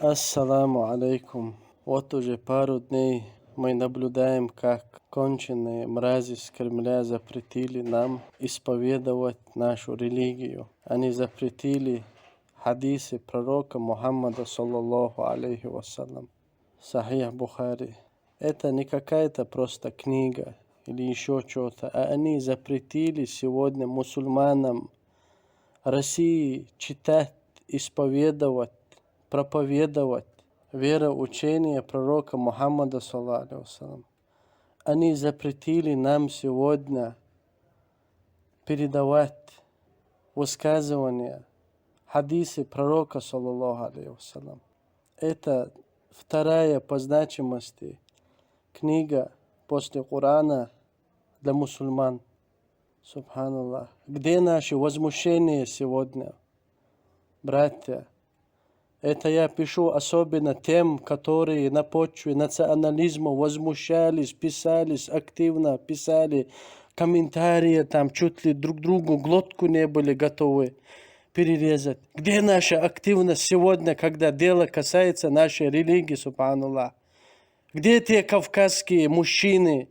Ассаламу алейкум. Вот уже пару дней мы наблюдаем, как конченые мрази с Кремля запретили нам исповедовать нашу религию. Они запретили хадисы пророка Мухаммада, саллаллаху алейхи вассалям. Сахих Бухари. Это не какая-то просто книга или еще что-то, а они запретили сегодня мусульманам России читать, исповедовать, проповедовать вероучение пророка Мухаммада, саллаллаху алейхи вассалям. Они запретили нам сегодня передавать высказывания, хадисы пророка, саллаллаху алейхи вассалям. Это вторая по значимости книга после Корана для мусульман. Субханаллах. Где наши возмущения сегодня, братья? Это я пишу особенно тем, которые на почве национализма возмущались, писались, активно писали комментарии, там чуть ли друг другу глотку не были готовы перерезать. Где наша активность сегодня, когда дело касается нашей религии, субханаллах? Где те кавказские мужчины?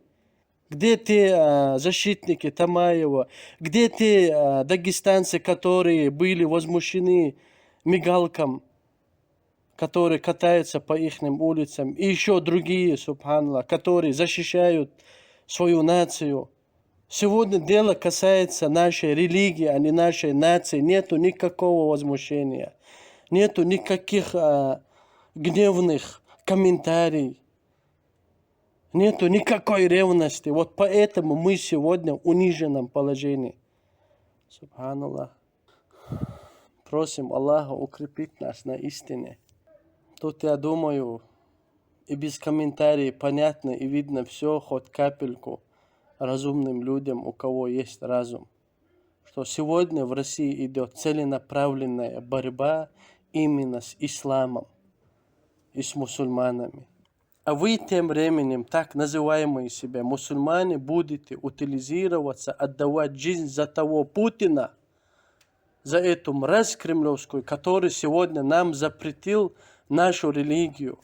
Где те защитники Тамаева? Где те дагестанцы, которые были возмущены мигалкам, которые катаются по их улицам? И еще другие, субханаллах, которые защищают свою нацию. Сегодня дело касается нашей религии, а не нашей нации. Нету никакого возмущения. Нету никаких гневных комментариев. Нету никакой ревности. Вот поэтому мы сегодня в униженном положении. Субханаллах. Просим Аллаха укрепить нас на истине. Тут, я думаю, и без комментариев понятно и видно все, хоть капельку разумным людям, у кого есть разум. Что сегодня в России идет целенаправленная борьба именно с исламом и с мусульманами. А вы тем временем, так называемые себя мусульмане, будете утилизироваться, отдавать жизнь за того Путина, за эту мразь кремлевскую, который сегодня нам запретил нашу религию.